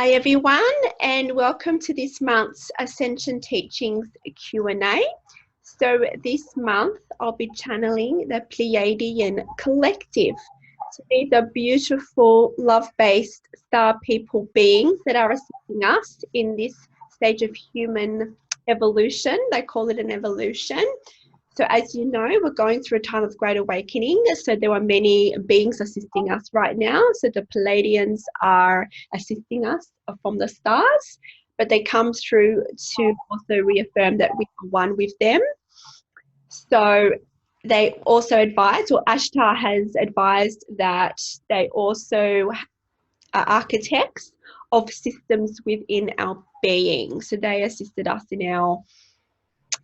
Hi everyone, and welcome to this month's Ascension Teachings Q&A. So this month I'll be channeling the Pleiadian collective. So these are beautiful, love-based star people beings that are assisting us in this stage of human evolution. They call it an evolution. So as you know, we're going through a time of great awakening. So there are many beings assisting us right now. So the Pleiadians are assisting us from the stars, but they come through to also reaffirm that we are one with them. So they also advise, or Ashtar has advised, that they also are architects of systems within our being. So they assisted us in our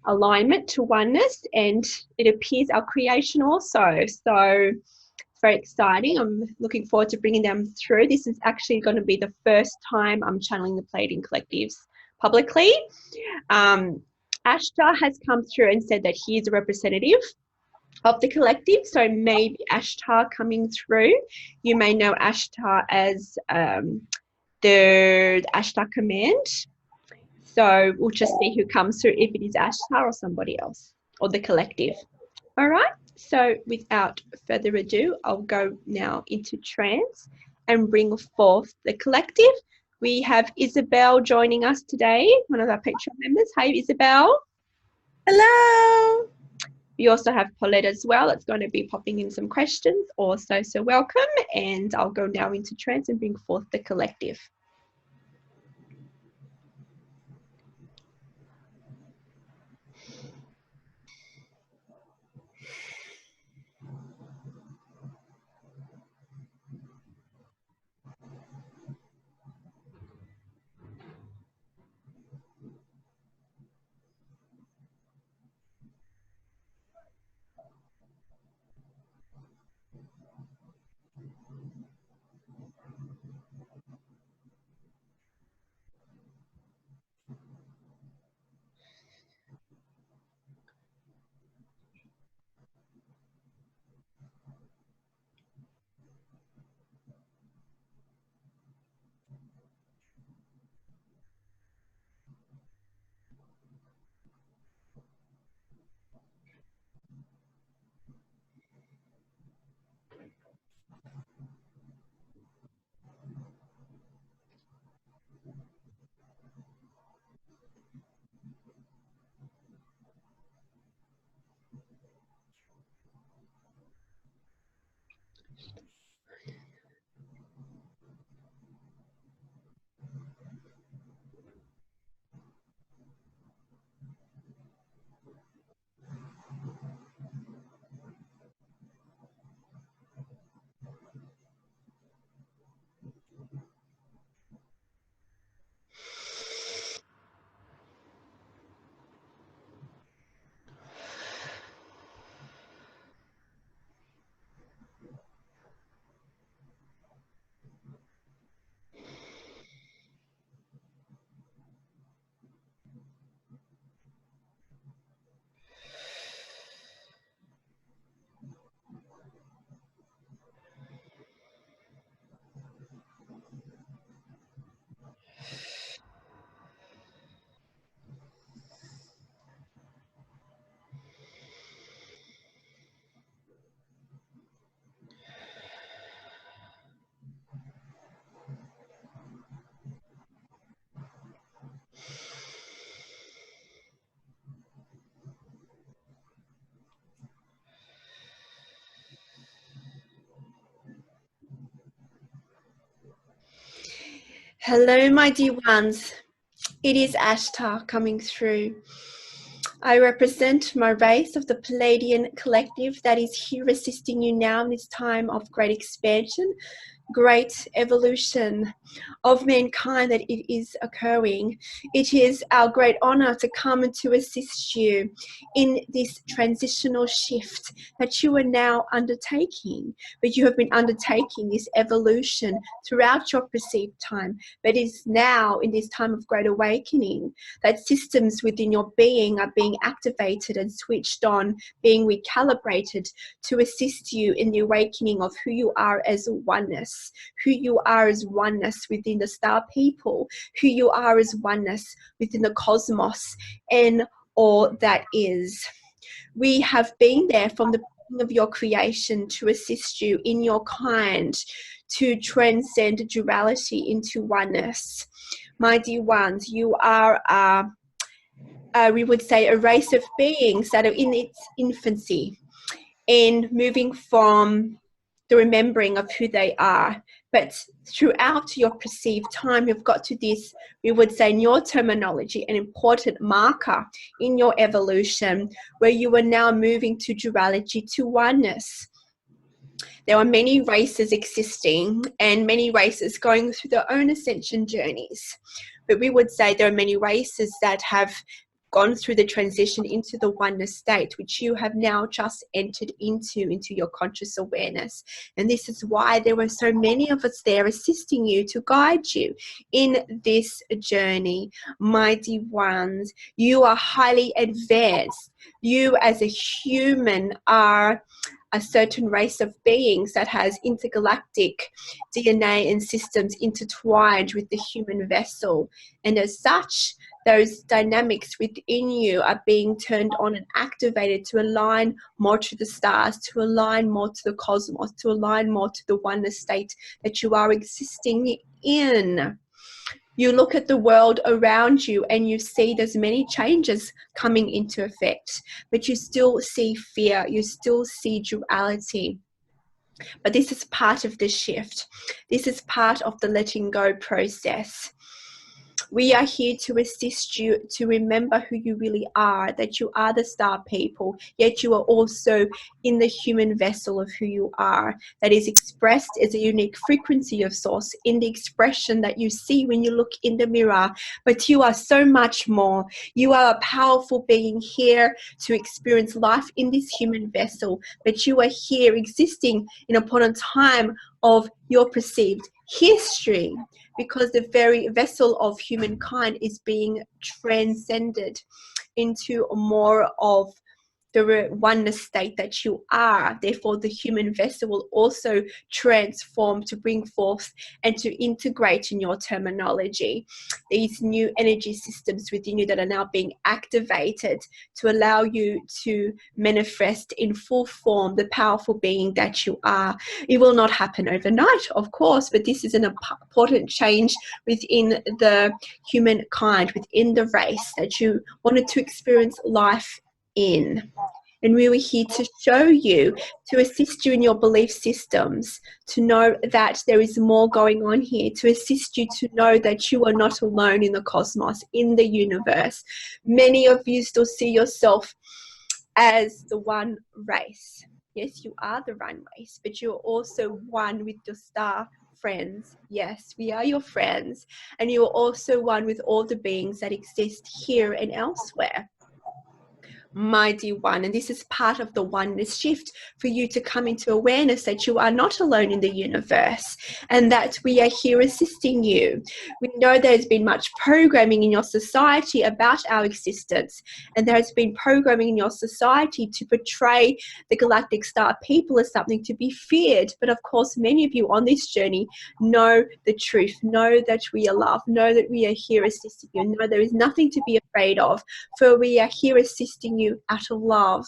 alignment to oneness, and it appears our creation also. So it's very exciting. I'm looking forward to bringing them through. This is actually going to be the first time I'm channeling the Pleiadian collectives publicly. Ashtar has come through and said that he is a representative of the collective, so maybe Ashtar coming through. You may know Ashtar as the Ashtar command. So we'll just see who comes through, if it is Ashtar or somebody else, or the collective. All right, so without further ado, I'll go now into trance and bring forth the collective. We have Isabel joining us today, one of our Patreon members. Hi, Isabel. Hello. We also have Paulette as well. That's going to be popping in some questions also. So welcome, and I'll go now into trance and bring forth the collective. Hello, my dear ones. It is Ashtar coming through. I represent my race of the Pleiadian collective that is here assisting you now in this time of great expansion, great evolution of mankind that it is occurring. It is our great honor to come and to assist you in this transitional shift that you are now undertaking. But you have been undertaking this evolution throughout your perceived time, but it is now in this time of great awakening that systems within your being are being activated and switched on, being recalibrated to assist you in the awakening of who you are as oneness. oneness, who you are as oneness within the star people, who you are as oneness within the cosmos and all that is. We have been there from the beginning of your creation to assist you in your kind to transcend duality into oneness. My dear ones, you are we would say a race of beings that are in its infancy and moving from the remembering of who they are. But throughout your perceived time, you've got to this, we would say in your terminology, an important marker in your evolution where you are now moving to duality, to oneness. There are many races existing and many races going through their own ascension journeys. But we would say there are many races that have gone through the transition into the oneness state, which you have now just entered into your conscious awareness. And this is why there were so many of us there assisting you to guide you in this journey. Mighty ones, you are highly advanced. You as a human are a certain race of beings that has intergalactic DNA and systems intertwined with the human vessel. And as such, those dynamics within you are being turned on and activated to align more to the stars, to align more to the cosmos, to align more to the oneness state that you are existing in. You look at the world around you and you see there's many changes coming into effect, but you still see fear, you still see duality. But this is part of the shift. This is part of the letting go process. We are here to assist you to remember who you really are, that you are the star people, yet you are also in the human vessel of who you are, that is expressed as a unique frequency of source in the expression that you see when you look in the mirror. But you are so much more. You are a powerful being here to experience life in this human vessel, but you are here existing in upon a time of your perceived history, because the very vessel of humankind is being transcended into more of the oneness state that you are. Therefore, the human vessel will also transform to bring forth and to integrate, in your terminology, these new energy systems within you that are now being activated to allow you to manifest in full form the powerful being that you are. It will not happen overnight, of course, but this is an important change within the humankind, within the race that you wanted to experience life in. And we were here to show you, to assist you in your belief systems, to know that there is more going on here, to assist you to know that you are not alone in the cosmos, in the universe. Many of you still see yourself as the one race. Yes, you are the one race, but you're also one with your star friends. Yes, we are your friends. And you are also one with all the beings that exist here and elsewhere. Mighty one, and this is part of the oneness shift for you to come into awareness that you are not alone in the universe and that we are here assisting you. We know there's been much programming in your society about our existence, and there has been programming in your society to portray the galactic star people as something to be feared. But of course, many of you on this journey know the truth, know that we are loved, know that we are here assisting you, know there is nothing to be afraid of, for we are here assisting you out of love.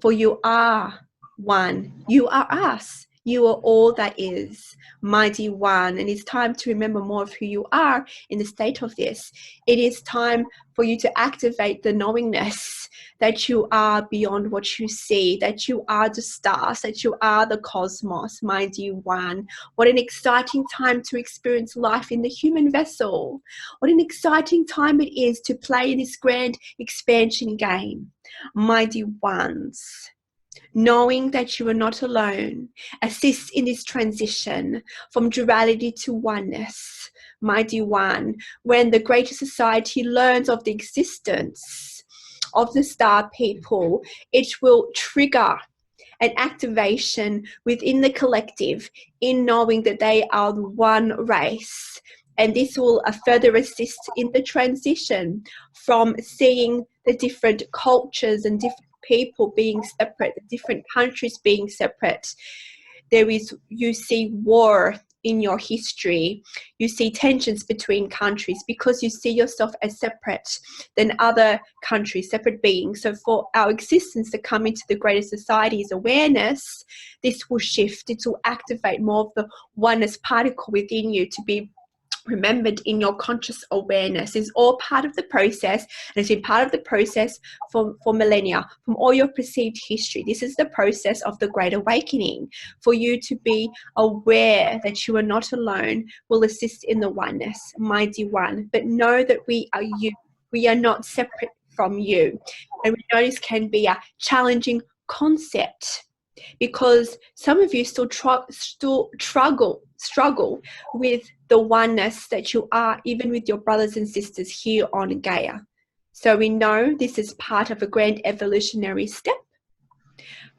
For you are one. You are us. You are all that is. Mighty one. And it's time to remember more of who you are in the state of this. It is time for you to activate the knowingness that you are beyond what you see, that you are the stars, that you are the cosmos, mighty one. What an exciting time to experience life in the human vessel. What an exciting time it is to play this grand expansion game, mighty ones. Knowing that you are not alone assists in this transition from duality to oneness, mighty one. When the greater society learns of the existence of the star people, it will trigger an activation within the collective in knowing that they are one race. And this will further assist in the transition from seeing the different cultures and different people being separate, the different countries being separate, you see war in your history, you see tensions between countries because you see yourself as separate than other countries, separate beings. So for our existence to come into the greater society's awareness, this will shift. It will activate more of the oneness particle within you to be remembered in your conscious awareness. Is all part of the process, and it's been part of the process for millennia, from all your perceived history. This is the process of the Great Awakening. For you to be aware that you are not alone will assist in the oneness, mighty one. But know that we are you. We are not separate from you. And we know this can be a challenging concept, because some of you still struggle with the oneness that you are, even with your brothers and sisters here on Gaia. So we know this is part of a grand evolutionary step,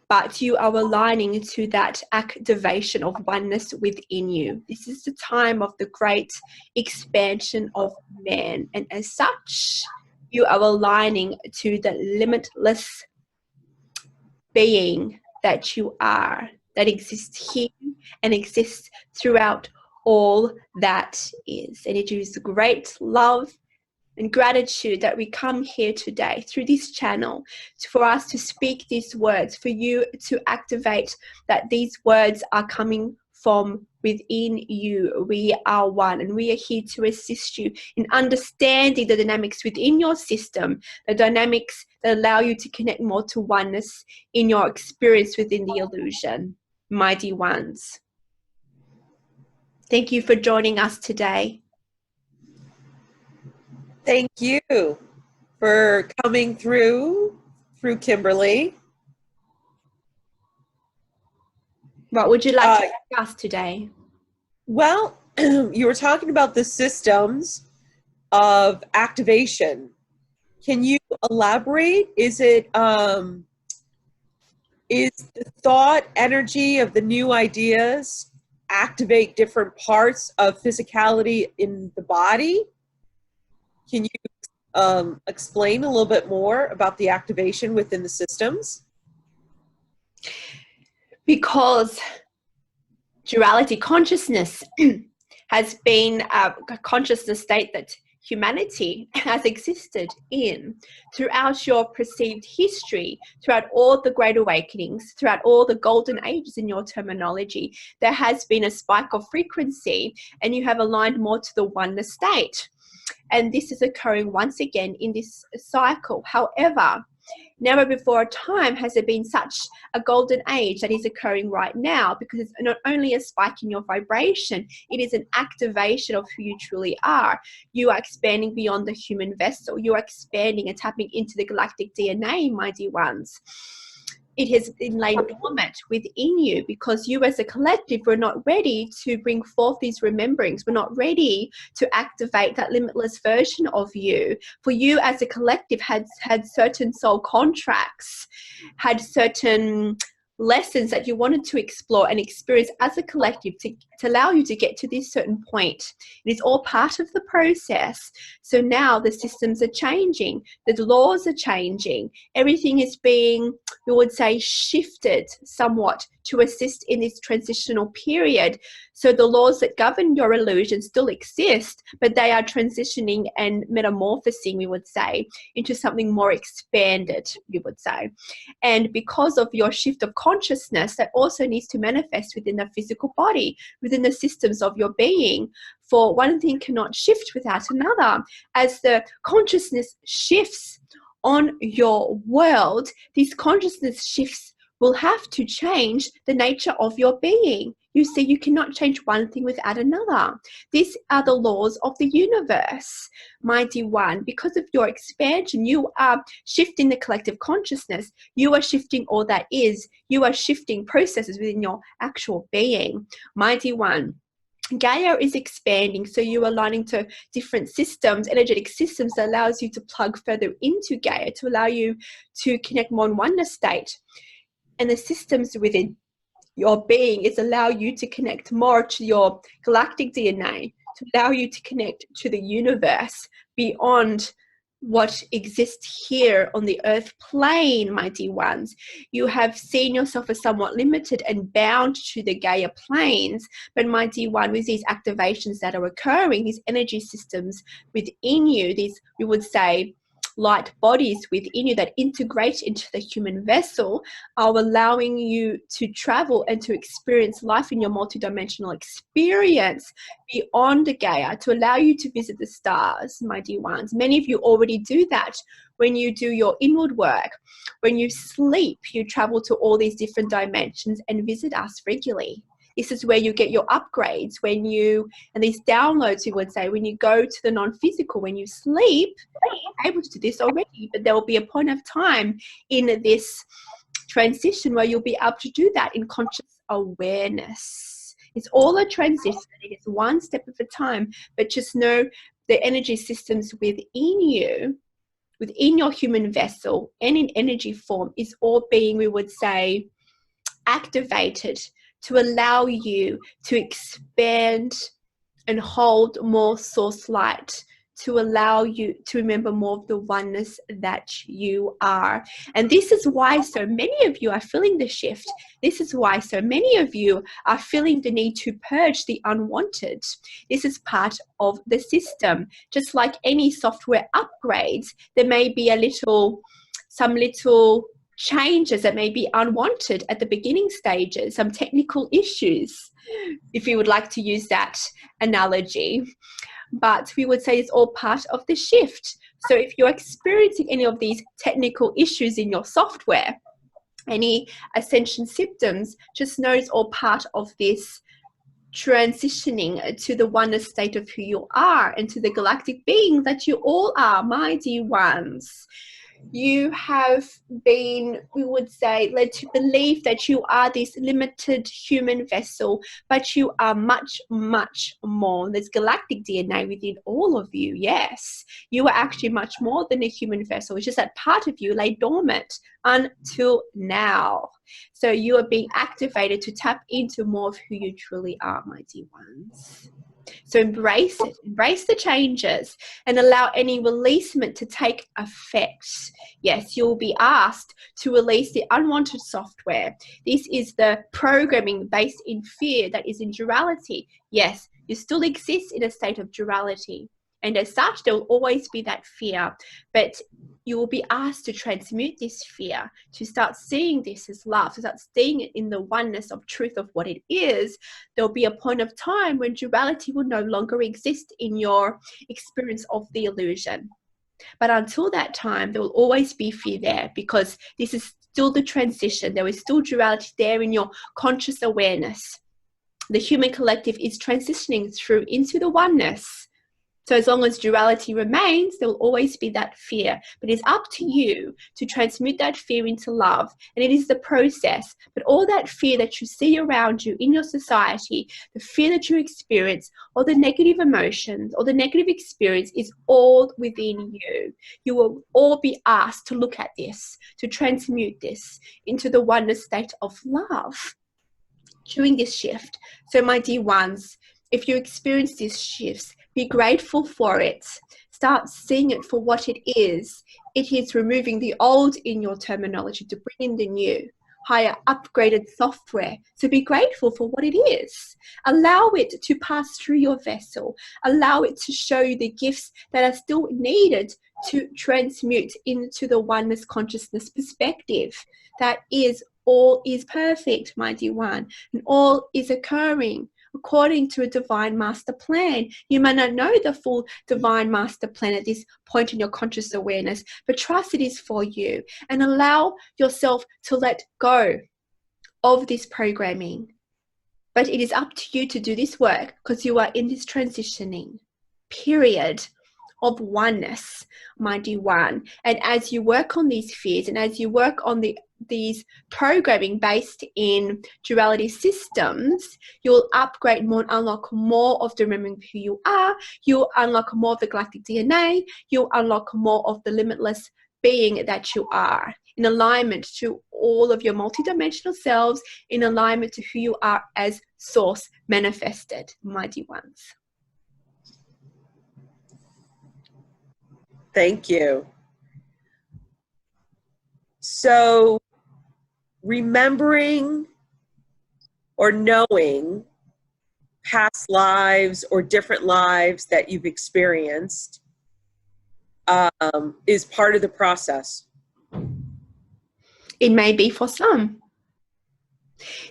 but you are aligning to that activation of oneness within you. This is the time of the great expansion of man, and as such, you are aligning to the limitless being that you are, that exists here and exists throughout all that is. And it is great love and gratitude that we come here today through this channel for us to speak these words, for you to activate that these words are coming from within you. We are one, and we are here to assist you in understanding the dynamics within your system, the dynamics that allow you to connect more to oneness in your experience within the illusion. Mighty ones, thank you for joining us today. Thank you for coming through Kimberley. What would you like to discuss today? Well, you were talking about the systems of activation. Can you elaborate? Is it is the thought energy of the new ideas activate different parts of physicality in the body? Can you explain a little bit more about the activation within the systems? Because duality consciousness has been a consciousness state that humanity has existed in throughout your perceived history, throughout all the great awakenings, throughout all the golden ages in your terminology. There has been a spike of frequency, and you have aligned more to the oneness state. And this is occurring once again in this cycle. However, never before a time has there been such a golden age that is occurring right now, because it's not only a spike in your vibration, it is an activation of who you truly are. You are expanding beyond the human vessel. You are expanding and tapping into the galactic DNA, my dear ones. It has been laid dormant within you because you as a collective were not ready to bring forth these rememberings. We're not ready to activate that limitless version of you. For you as a collective had certain soul contracts, had certain lessons that you wanted to explore and experience as a collective to allow you to get to this certain point. It is all part of the process. So now the systems are changing, the laws are changing, everything is being, we would say, shifted somewhat to assist in this transitional period. So the laws that govern your illusion still exist, but they are transitioning and metamorphosing, we would say, into something more expanded, we would say. And because of your shift of consciousness, that also needs to manifest within the physical body, within the systems of your being. For one thing cannot shift without another. As the consciousness shifts on your world, these consciousness shifts will have to change the nature of your being. You see, you cannot change one thing without another. These are the laws of the universe, mighty one. Because of your expansion, you are shifting the collective consciousness. You are shifting all that is. You are shifting processes within your actual being, mighty one. Gaia is expanding, so you are aligning to different systems, energetic systems that allows you to plug further into Gaia, to allow you to connect more in oneness state. And the systems within your being is allow you to connect more to your galactic DNA, to allow you to connect to the universe beyond what exists here on the earth plane, my dear ones. You have seen yourself as somewhat limited and bound to the Gaia planes. But my dear one, with these activations that are occurring, these energy systems within you, these, we would say, light bodies within you that integrate into the human vessel, are allowing you to travel and to experience life in your multidimensional experience beyond Gaia, to allow you to visit the stars, my dear ones. Many of you already do that when you do your inward work. When you sleep, you travel to all these different dimensions and visit us regularly. This is where you get your upgrades, when you, and these downloads, you would say, when you go to the non-physical, when you sleep, you're able to do this already, but there will be a point of time in this transition where you'll be able to do that in conscious awareness. It's all a transition. It is one step at a time, but just know the energy systems within you, within your human vessel and in energy form, is all being, we would say, activated to allow you to expand and hold more source light, to allow you to remember more of the oneness that you are. And this is why so many of you are feeling the shift. This is why so many of you are feeling the need to purge the unwanted. This is part of the system. Just like any software upgrades, there may be some little changes that may be unwanted at the beginning stages, some technical issues, if you would like to use that analogy. But we would say it's all part of the shift. So if you're experiencing any of these technical issues in your software, any ascension symptoms, just know it's all part of this transitioning to the oneness state of who you are and to the galactic being that you all are, my dear ones. You have been, we would say, led to believe that you are this limited human vessel, but you are much, much more. There's galactic DNA within all of you, yes. You are actually much more than a human vessel. It's just that part of you lay dormant until now. So you are being activated to tap into more of who you truly are, my dear ones. So embrace it, embrace the changes, and allow any releasement to take effect. Yes, you'll be asked to release the unwanted software. This is the programming based in fear that is in duality. Yes, you still exist in a state of duality. And as such, there will always be that fear. But you will be asked to transmute this fear, to start seeing this as love, to start seeing it in the oneness of truth of what it is. There will be a point of time when duality will no longer exist in your experience of the illusion. But until that time, there will always be fear there, because this is still the transition. There is still duality there in your conscious awareness. The human collective is transitioning through into the oneness. So as long as duality remains, there will always be that fear. But it's up to you to transmute that fear into love. And it is the process. But all that fear that you see around you in your society, the fear that you experience, or the negative emotions, or the negative experience, is all within you. You will all be asked to look at this, to transmute this into the oneness state of love during this shift. So my dear ones, if you experience these shifts, be grateful for it. Start seeing it for what it is. It is removing the old in your terminology to bring in the new, higher, upgraded software. So be grateful for what it is. Allow it to pass through your vessel. Allow it to show you the gifts that are still needed to transmute into the oneness consciousness perspective. That is, all is perfect, my dear one, and all is occurring according to a divine master plan. You may not know the full divine master plan at this point in your conscious awareness, but trust it is for you, and allow yourself to let go of this programming. But it is up to you to do this work, because you are in this transitioning period of oneness, my dear one. And as you work on these fears, and as you work on these programming based in duality systems, you'll upgrade more and unlock more of the remembering who you are. You'll unlock more of the galactic DNA. You'll unlock more of the limitless being that you are, in alignment to all of your multidimensional selves, in alignment to who you are as source manifested, my dear ones. Thank you. So, remembering or knowing past lives or different lives that you've experienced is part of the process. It may be for some.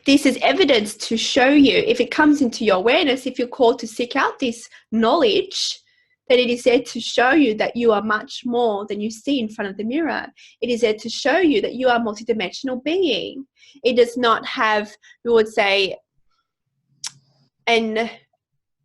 This is evidence to show you, if it comes into your awareness, if you're called to seek out this knowledge, that it is there to show you that you are much more than you see in front of the mirror. It is there to show you that you are a multidimensional being. It does not have, we would say, an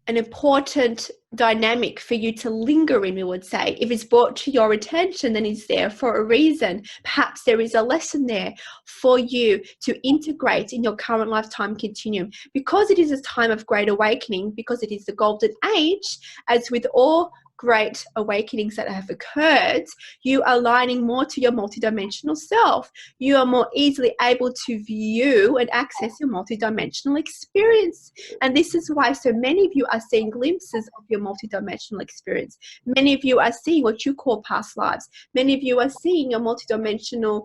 important dynamic for you to linger in, we would say. If it's brought to your attention, then it's there for a reason. Perhaps there is a lesson there for you to integrate in your current lifetime continuum. Because it is a time of great awakening, because it is the golden age, as with all great awakenings that have occurred, you are aligning more to your multidimensional self. You are more easily able to view and access your multidimensional experience. And this is why so many of you are seeing glimpses of your multidimensional experience. Many of you are seeing what you call past lives. Many of you are seeing your multidimensional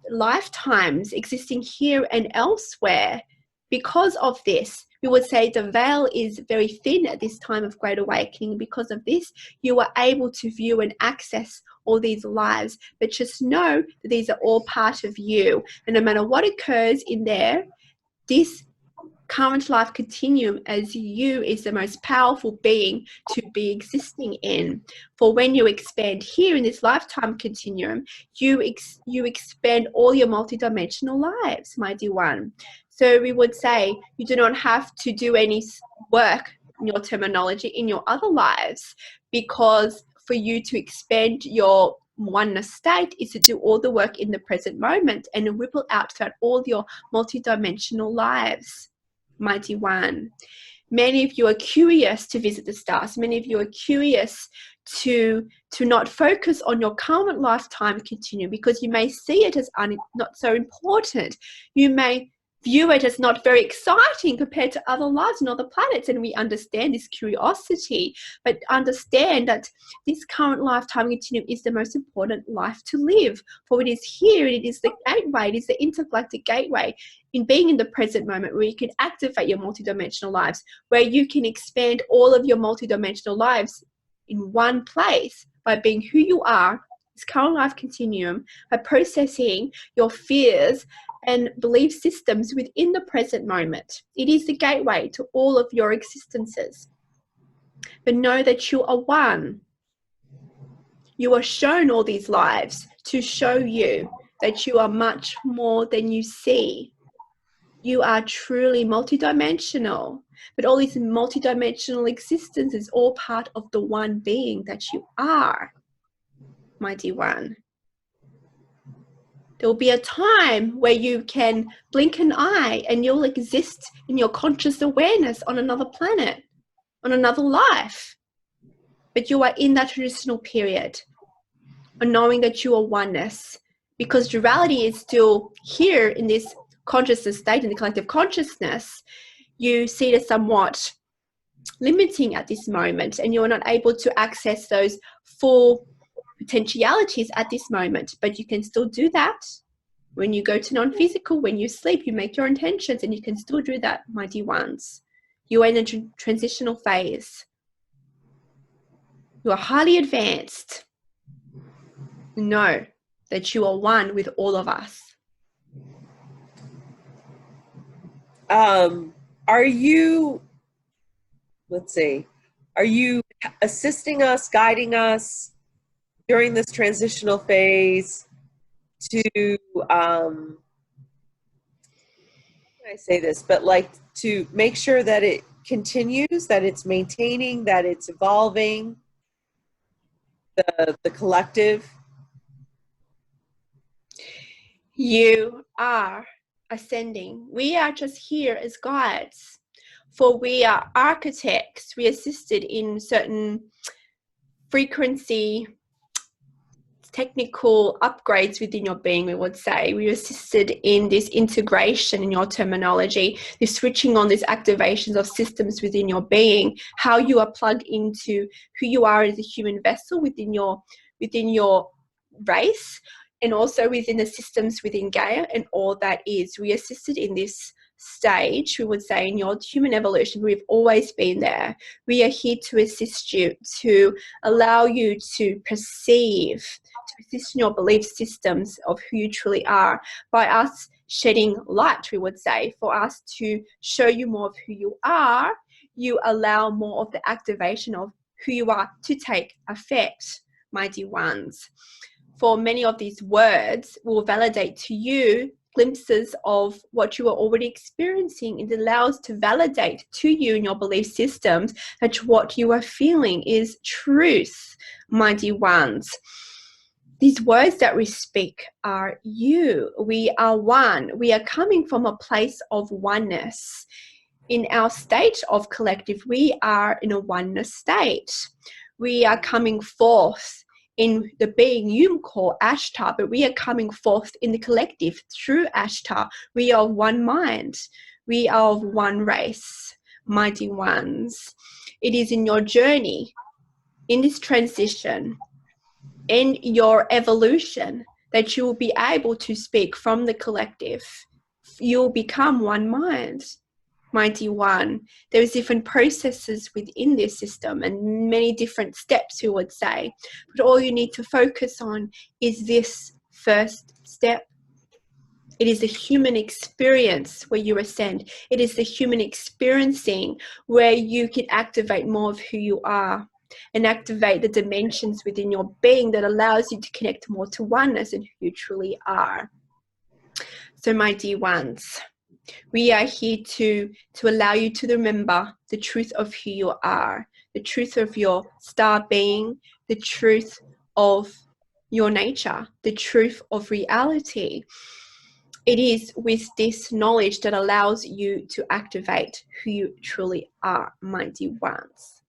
lifetimes existing here and elsewhere. Because of this, we would say the veil is very thin at this time of great awakening. Because of this, you are able to view and access all these lives. But just know that these are all part of you. And no matter what occurs in there, this current life continuum as you is the most powerful being to be existing in. For when you expand here in this lifetime continuum, you expand all your multidimensional lives, my dear one. So we would say you do not have to do any work, in your terminology, in your other lives, because for you to expand your oneness state is to do all the work in the present moment and ripple out throughout all your multidimensional lives. Mighty One. Many of you are curious to visit the stars. Many of you are curious to not focus on your current lifetime continuum, because you may see it as not so important. You may view it as not very exciting compared to other lives and other planets, and we understand this curiosity, but understand that this current lifetime continuum is the most important life to live, for it is here, it is the gateway, it is the intergalactic gateway in being in the present moment, where you can activate your multidimensional lives, where you can expand all of your multidimensional lives in one place by being who you are, this current life continuum, by processing your fears and belief systems within the present moment. It is the gateway to all of your existences. But know that you are one. You are shown all these lives to show you that you are much more than you see. You are truly multidimensional, but all this multidimensional existence is all part of the one being that you are, my dear one. There will be a time where you can blink an eye and you'll exist in your conscious awareness on another planet, on another life. But you are in that transitional period of knowing that you are oneness, because duality is still here in this consciousness state, in the collective consciousness. You see it as somewhat limiting at this moment, and you're not able to access those full potentialities at this moment. But you can still do that when you go to non-physical, when you sleep, you make your intentions, and you can still do that, my dear ones. You are in a transitional phase. You are highly advanced. Know that you are one with all of us. Are you, let's see, are you assisting us, guiding us during this transitional phase to, how can I say this, but like to make sure that it continues, that it's maintaining, that it's evolving, the collective? You are ascending. We are just here as guides, for we are architects. We assisted in certain frequency technical upgrades within your being, we would say. We assisted in this integration in your terminology, this switching on, these activations of systems within your being, how you are plugged into who you are as a human vessel within your race, and also within the systems within Gaia and all that is. We assisted in this stage, we would say, in your human evolution. We've always been there. We are here to assist you, to allow you to perceive, to assist in your belief systems of who you truly are, by us shedding light, we would say, for us to show you more of who you are. You allow more of the activation of who you are to take effect, my dear ones. For many of these words will validate to you glimpses of what you are already experiencing. It allows to validate to you in your belief systems that what you are feeling is truth, my dear ones. These words that we speak are you. We are one. We are coming from a place of oneness. In our state of collective, we are in a oneness state. We are coming forth in the being you call Ashtar, but we are coming forth in the collective through Ashtar. We are one mind. We are of one race, mighty ones. It is in your journey, in this transition, in your evolution, that you will be able to speak from the collective. You'll become one mind, mighty one. There's different processes within this system and many different steps, we would say, but all you need to focus on is this first step. It is the human experience where you ascend. It is the human experiencing where you can activate more of who you are and activate the dimensions within your being that allows you to connect more to oneness and who you truly are. So my dear ones, we are here to allow you to remember the truth of who you are, the truth of your star being, the truth of your nature, the truth of reality. It is with this knowledge that allows you to activate who you truly are, my dear ones.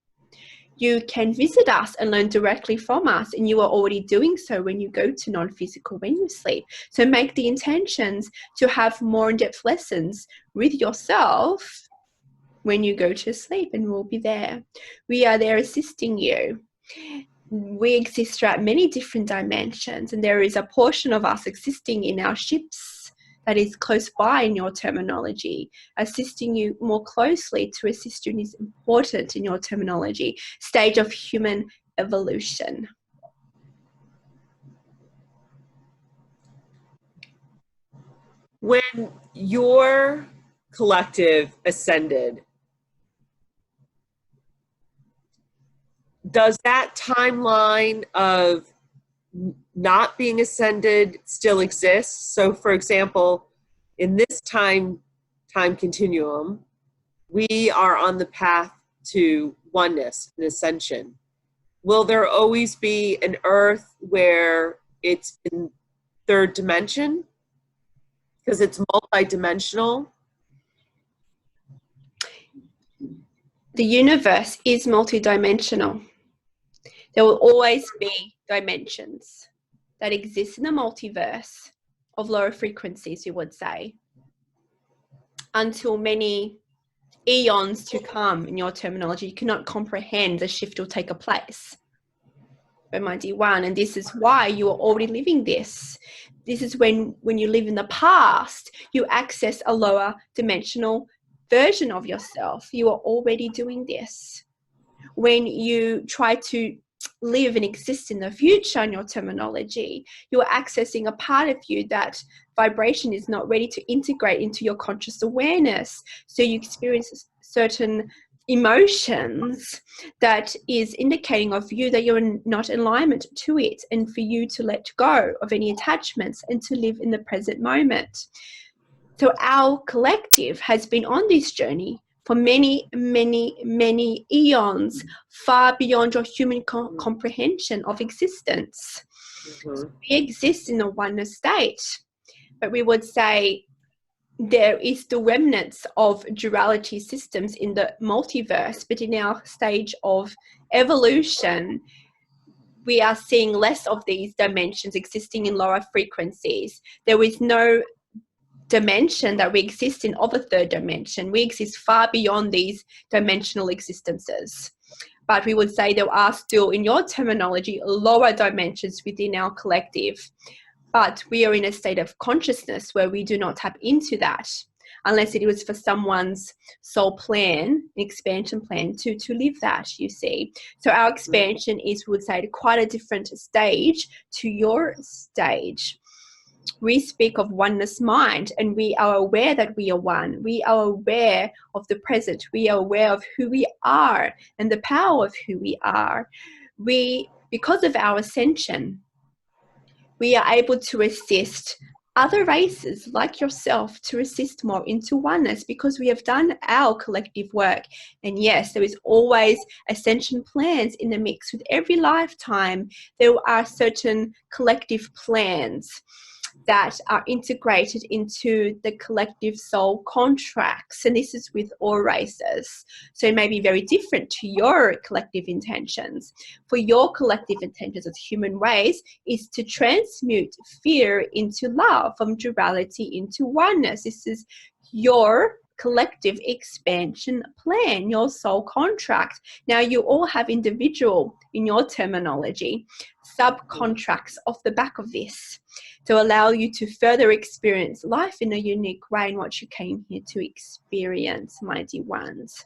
You can visit us and learn directly from us, and you are already doing so when you go to non-physical when you sleep. So make the intentions to have more in-depth lessons with yourself when you go to sleep, and we'll be there. We are there assisting you. We exist throughout many different dimensions, and there is a portion of us existing in our ships that is close by in your terminology, assisting you more closely to assist you in this important in your terminology stage of human evolution. When your collective ascended, does that timeline of not being ascended still exist? So for example, in this time continuum, we are on the path to oneness and ascension. Will there always be an earth where it's in third dimension because it's multidimensional? The universe is multidimensional. There will always be dimensions that exist in the multiverse of lower frequencies, you would say, until many eons to come in your terminology. You cannot comprehend the shift will take a place. But my dear one, and this is why you are already living this. This is when you live in the past, you access a lower dimensional version of yourself. You are already doing this. When you try to live and exist in the future in your terminology, you're accessing a part of you that vibration is not ready to integrate into your conscious awareness. So you experience certain emotions that is indicating of you that you're not in alignment to it, and for you to let go of any attachments and to live in the present moment. So our collective has been on this journey for many, many, many eons, far beyond your human comprehension of existence. Mm-hmm. So we exist in a oneness state, but we would say there is still remnants of duality systems in the multiverse, but in our stage of evolution, we are seeing less of these dimensions existing in lower frequencies. There is no dimension that we exist in of a third dimension. We exist far beyond these dimensional existences. But we would say there are still, in your terminology, lower dimensions within our collective. But we are in a state of consciousness where we do not tap into that, unless it was for someone's soul plan, expansion plan, to live that, you see. So our expansion is, we would say, quite a different stage to your stage. We speak of oneness mind, and we are aware that we are one. We are aware of the present. We are aware of who we are and the power of who we are. Because of our ascension, we are able to assist other races like yourself to assist more into oneness, because we have done our collective work. And yes, there is always ascension plans in the mix. With every lifetime, there are certain collective plans that are integrated into the collective soul contracts, and this is with all races. So it may be very different to your collective intentions. For your collective intentions as human race is to transmute fear into love, from duality into oneness. This is your collective expansion plan, your soul contract. Now, you all have individual, in your terminology, subcontracts off the back of this to allow you to further experience life in a unique way in what you came here to experience, mighty ones.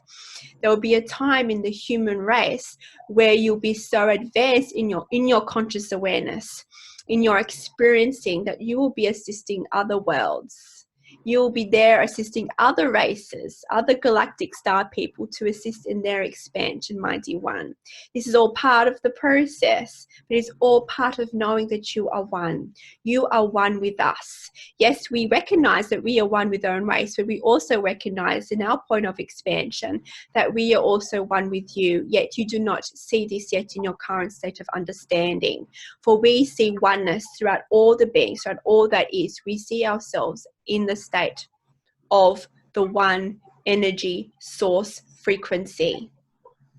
There will be a time in the human race where you'll be so advanced in your conscious awareness, in your experiencing, that you will be assisting other worlds. You'll be there assisting other races, other galactic star people to assist in their expansion, mighty one. This is all part of the process, but it's all part of knowing that you are one. You are one with us. Yes, we recognize that we are one with our own race, but we also recognize in our point of expansion that we are also one with you, yet you do not see this yet in your current state of understanding. For we see oneness throughout all the beings, throughout all that is. We see ourselves in the state of the one energy source frequency,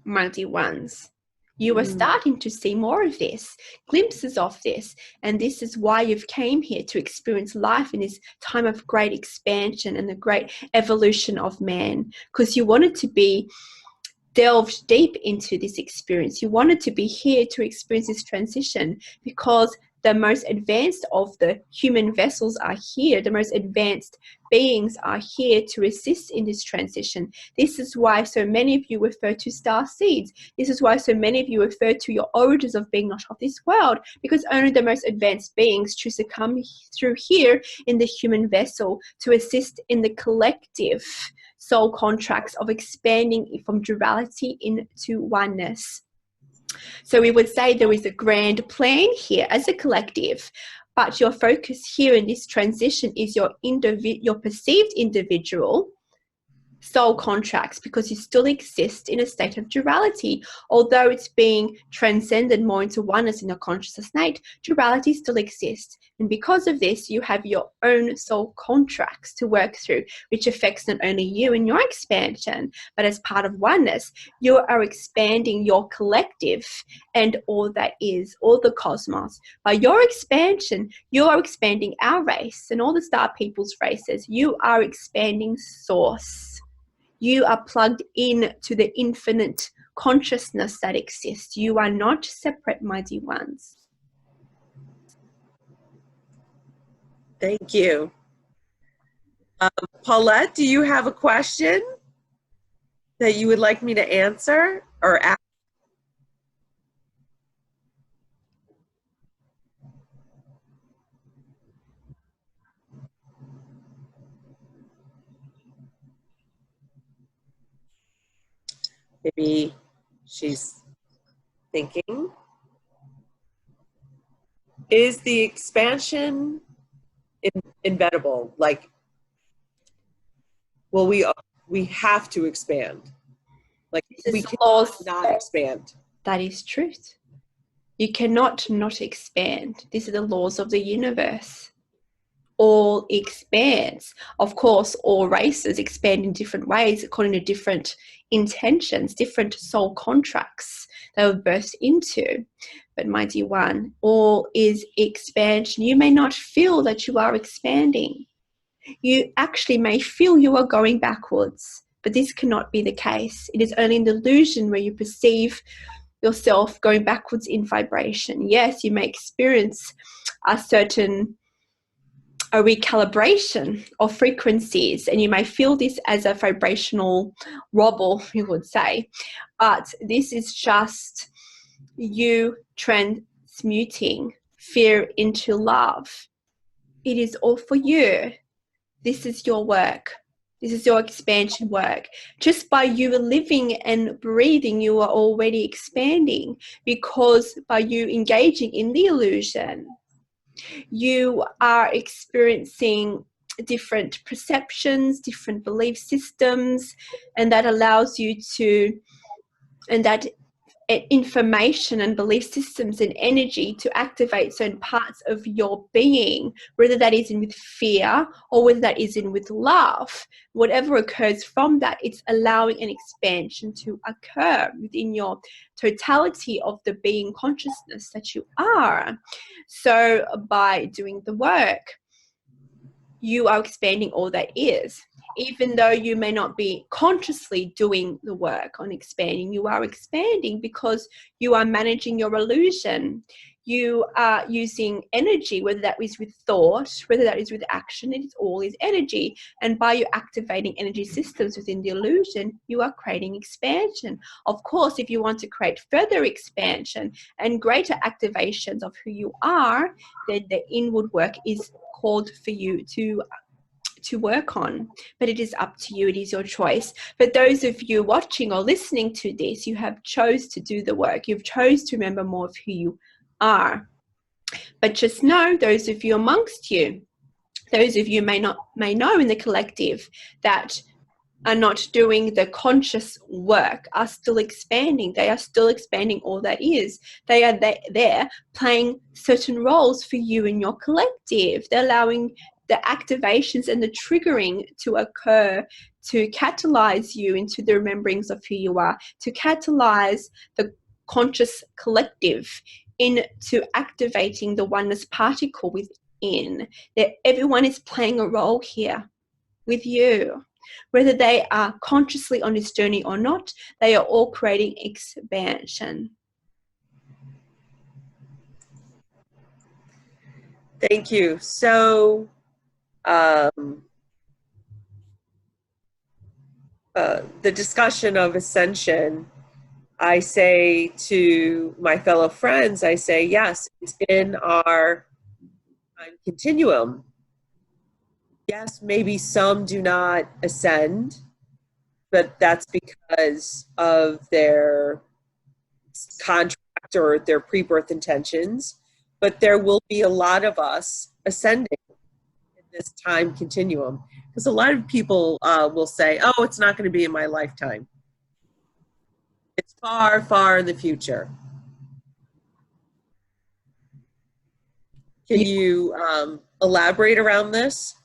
mighty ones. You are starting to see more of this, glimpses of this, and this is why you've came here to experience life in this time of great expansion and the great evolution of man, because you wanted to be delved deep into this experience. You wanted to be here to experience this transition, because the most advanced of the human vessels are here. The most advanced beings are here to assist in this transition. This is why so many of you refer to starseeds. This is why so many of you refer to your origins of being not of this world, because only the most advanced beings choose to come through here in the human vessel to assist in the collective soul contracts of expanding from duality into oneness. So we would say there is a grand plan here as a collective, but your focus here in this transition is your perceived individual soul contracts, because you still exist in a state of duality. Although it's being transcended more into oneness in your consciousness state, duality still exists. And because of this, you have your own soul contracts to work through, which affects not only you in your expansion, but as part of oneness, you are expanding your collective and all that is, all the cosmos. By your expansion, you are expanding our race and all the star people's races. You are expanding source. You are plugged in to the infinite consciousness that exists. You are not separate, mighty ones. Thank you. Paulette, do you have a question that you would like me to answer or ask? Maybe she's thinking. Is the expansion inevitable? Like, well, we have to expand. Like, we cannot not expand. That is truth. You cannot not expand. These are the laws of the universe. all expands. Of course, all races expand in different ways according to different intentions, different soul contracts they were birthed into. But my dear one, all is expansion. You may not feel that you are expanding. You actually may feel you are going backwards, but this cannot be the case. It is only an illusion where you perceive yourself going backwards in vibration. Yes, you may experience a recalibration of frequencies, and you may feel this as a vibrational wobble, you would say, but this is just you transmuting fear into love. It is all for you. This is your work. This is your expansion work. Just by you living and breathing, you are already expanding, because by you engaging in the illusion, you are experiencing different perceptions, different belief systems, and that allows you to, and that information and belief systems and energy to activate certain parts of your being, whether that is in with fear or whether that is in with love. Whatever occurs from that, it's allowing an expansion to occur within your totality of the being consciousness that you are. So by doing the work, you are expanding all that is. Even though you may not be consciously doing the work on expanding, you are expanding because you are managing your illusion. You are using energy, whether that is with thought, whether that is with action, it all is energy. And by you activating energy systems within the illusion, you are creating expansion. Of course, if you want to create further expansion and greater activations of who you are, then the inward work is called for you to work on, but it is up to you. It is your choice. But those of you watching or listening to this, you have chose to do the work. You've chose to remember more of who you are. But just know, those of you amongst you, those of you may know in the collective that are not doing the conscious work are still expanding. They are still expanding all that is. They are there playing certain roles for you in your collective. They're allowing the activations and the triggering to occur to catalyze you into the rememberings of who you are, to catalyze the conscious collective into activating the oneness particle within. That everyone is playing a role here with you. Whether they are consciously on this journey or not, they are all creating expansion. Thank you. So, the discussion of ascension, I say to my fellow friends, I say, yes, it's in our time continuum. Yes, maybe some do not ascend, but that's because of their contract or their pre-birth intentions. But there will be a lot of us ascending in this time continuum. Because a lot of people will say, oh, it's not going to be in my lifetime. It's far, far in the future. Can you elaborate around this?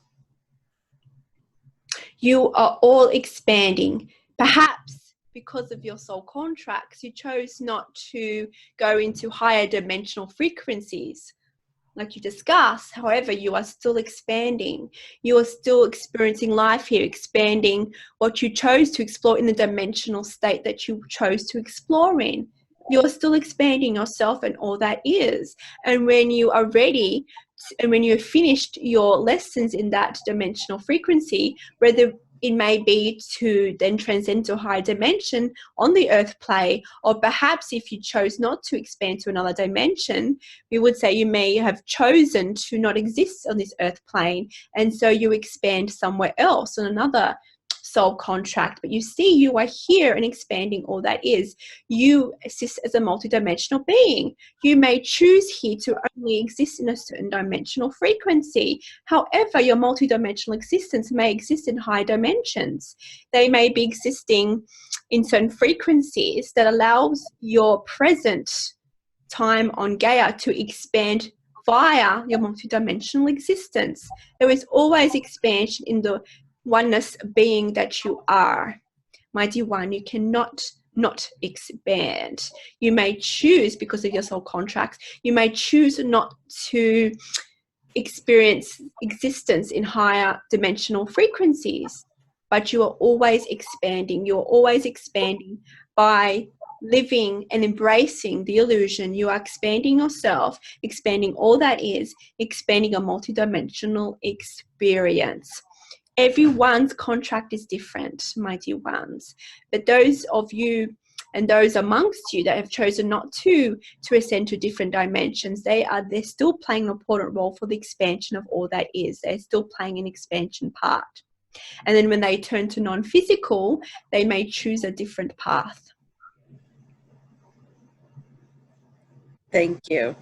You are all expanding. Perhaps because of your soul contracts, you chose not to go into higher dimensional frequencies like you discussed. However, you are still expanding. You are still experiencing life here, expanding what you chose to explore in the dimensional state that you chose to explore in. You're still expanding yourself and all that is. And when you are ready, and when you've finished your lessons in that dimensional frequency, whether it may be to then transcend to a higher dimension on the earth plane, or perhaps if you chose not to expand to another dimension, we would say you may have chosen to not exist on this earth plane, and so you expand somewhere else on another soul contract. But you see, you are here and expanding all that is. You exist as a multidimensional being. You may choose here to only exist in a certain dimensional frequency. However, your multidimensional existence may exist in high dimensions. They may be existing in certain frequencies that allows your present time on Gaia to expand via your multidimensional existence. There is always expansion in the oneness being that you are. My dear one, you cannot not expand. You may choose, because of your soul contracts, you may choose not to experience existence in higher dimensional frequencies, but you are always expanding. You're always expanding by living and embracing the illusion. You are expanding yourself, expanding all that is, expanding a multidimensional experience. Everyone's contract is different, my dear ones, but those of you and those amongst you that have chosen not to ascend to different dimensions, they're still playing an important role for the expansion of all that is. They're still playing an expansion part. And then when they turn to non-physical, they may choose a different path. Thank you.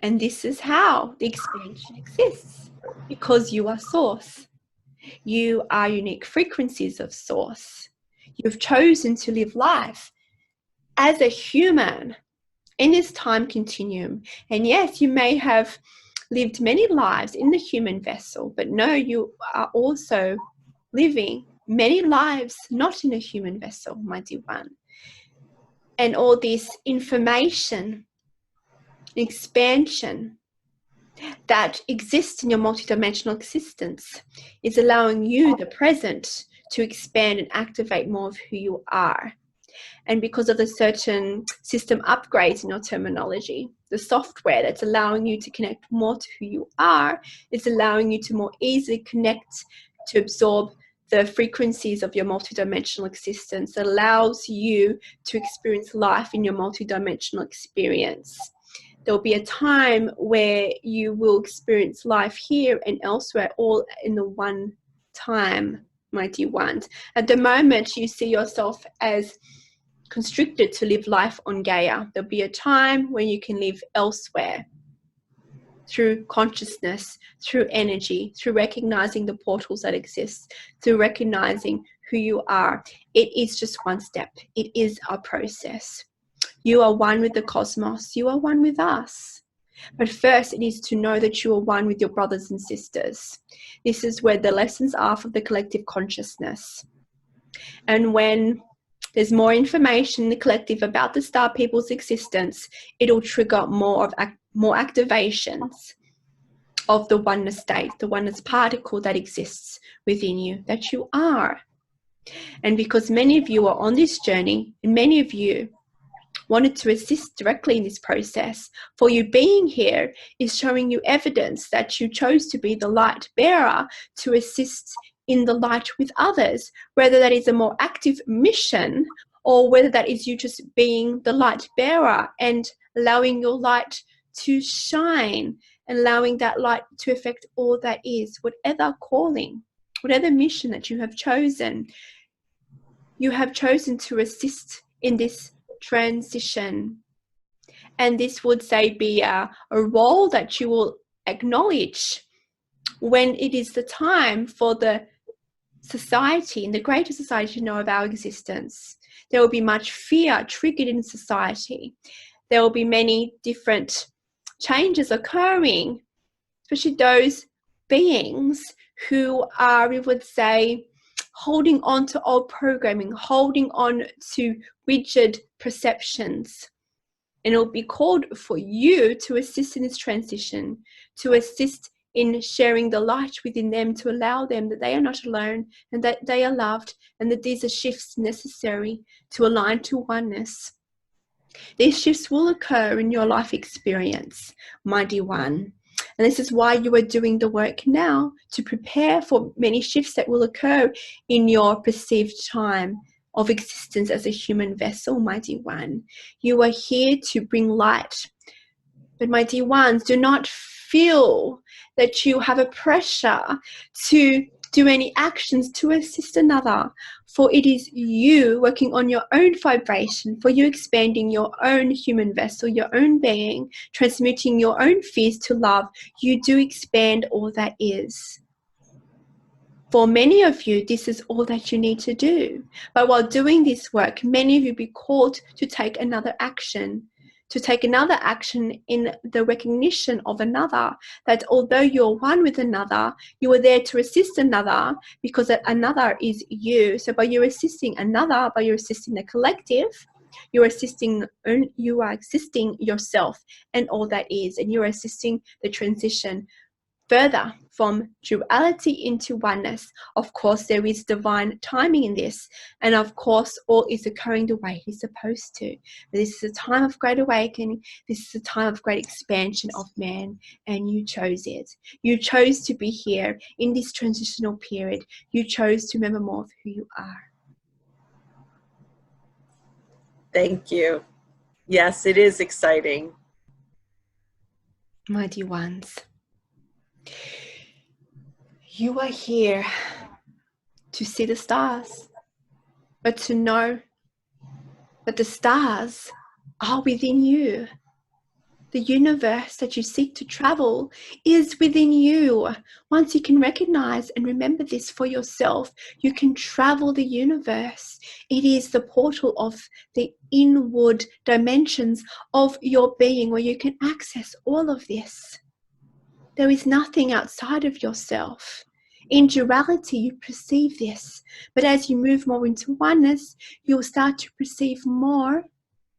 And this is how the expansion exists, because you are source. You are unique frequencies of source. You've chosen to live life as a human in this time continuum. And yes, you may have lived many lives in the human vessel, but no, you are also living many lives not in a human vessel, my dear one. And all this information, expansion that exists in your multidimensional existence is allowing you, the present, to expand and activate more of who you are. And because of the certain system upgrades in your terminology, the software that's allowing you to connect more to who you are, is allowing you to more easily connect, to absorb the frequencies of your multidimensional existence that allows you to experience life in your multidimensional experience. There'll be a time where you will experience life here and elsewhere, all in the one time, my dear ones. At the moment, you see yourself as constricted to live life on Gaia. There'll be a time when you can live elsewhere through consciousness, through energy, through recognizing the portals that exist, through recognizing who you are. It is just one step. It is a process. You are one with the cosmos. You are one with us. But first, it is to know that you are one with your brothers and sisters. This is where the lessons are for the collective consciousness. And when there's more information in the collective about the star people's existence, it'll trigger more activations of the oneness state, the oneness particle that exists within you, that you are. And because many of you are on this journey, and many of you wanted to assist directly in this process, for you being here is showing you evidence that you chose to be the light bearer to assist in the light with others, whether that is a more active mission or whether that is you just being the light bearer and allowing your light to shine, and allowing that light to affect all that is. Whatever calling, whatever mission that you have chosen to assist in this transition. And this would say be a role that you will acknowledge when it is the time for the society, in the greater society, to know of our existence. There will be much fear triggered in society. There will be many different changes occurring, especially those beings who are, we would say, holding on to old programming, holding on to rigid perceptions. And it will be called for you to assist in this transition, to assist in sharing the light within them, to allow them that they are not alone and that they are loved, and that these are shifts necessary to align to oneness. These shifts will occur in your life experience, my dear one. And this is why you are doing the work now, to prepare for many shifts that will occur in your perceived time of existence as a human vessel, my dear one. You are here to bring light. But my dear ones, do not feel that you have a pressure to do any actions to assist another, for it is you working on your own vibration, for you expanding your own human vessel, your own being, transmuting your own fears to love. You do expand all that is. For many of you, this is all that you need to do. But while doing this work, many of you be called to take another action, to take another action in the recognition of another, that although you're one with another, you are there to assist another, because that another is you. So by you assisting another, by you assisting the collective, you are assisting yourself and all that is, and you are assisting the transition further from duality into oneness. Of course, there is divine timing in this, and of course, all is occurring the way it is supposed to. But this is a time of great awakening. This is a time of great expansion of man, and you chose it. You chose to be here in this transitional period. You chose to remember more of who you are. Thank you. Yes, it is exciting. My dear ones, you are here to see the stars, but to know that the stars are within you. The universe that you seek to travel is within you. Once you can recognize and remember this for yourself, you can travel the universe. It is the portal of the inward dimensions of your being, where you can access all of this. There is nothing outside of yourself. In duality, you perceive this. But as you move more into oneness, you'll start to perceive more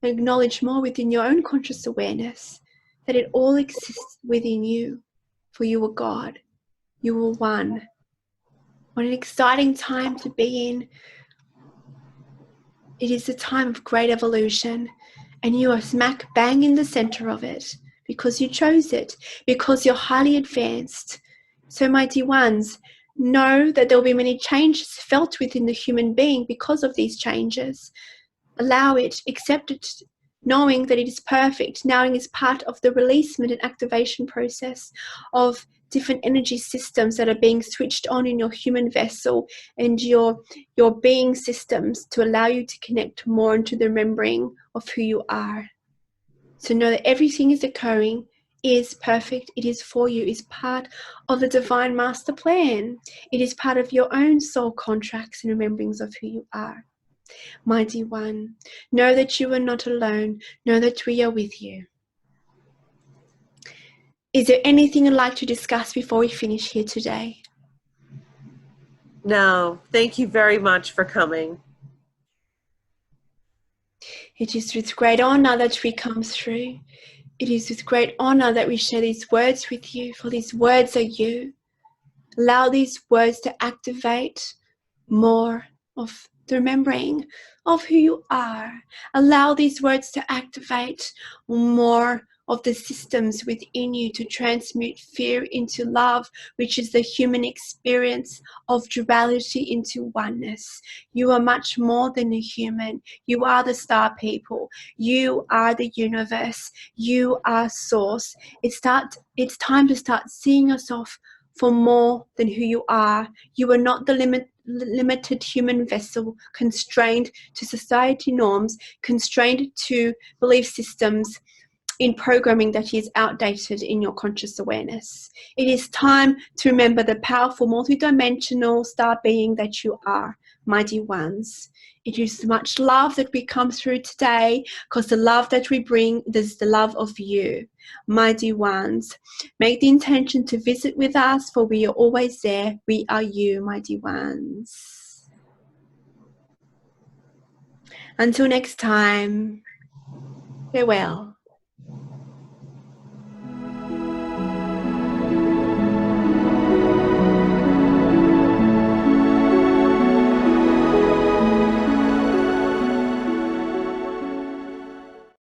and acknowledge more within your own conscious awareness that it all exists within you. For you are God. You are one. What an exciting time to be in. It is a time of great evolution, and you are smack bang in the center of it, because you chose it, because you're highly advanced. So, my dear ones, know that there will be many changes felt within the human being because of these changes. Allow it, accept it, knowing that it is perfect, knowing it's part of the releasement and activation process of different energy systems that are being switched on in your human vessel and your being systems, to allow you to connect more into the remembering of who you are. So know that everything is occurring, is perfect, it is for you, is part of the divine master plan. It is part of your own soul contracts and rememberings of who you are. Mighty One, know that you are not alone. Know that we are with you. Is there anything you'd like to discuss before we finish here today? No, thank you very much for coming. It is with great honor that we come through. It is with great honor that we share these words with you, for these words are you. Allow these words to activate more of the remembering of who you are. Allow these words to activate more of the systems within you to transmute fear into love, which is the human experience of duality into oneness. You are much more than a human. You are the star people. You are the universe. You are source. It's time to start seeing yourself for more than who you are. You are not the limited human vessel, constrained to society norms, constrained to belief systems, in programming that is outdated in your conscious awareness. It is time to remember the powerful multidimensional star being that you are, mighty ones. It is much love that we come through today, because the love that we bring is the love of you, mighty ones. Make the intention to visit with us, for we are always there. We are you, mighty ones. Until next time, farewell.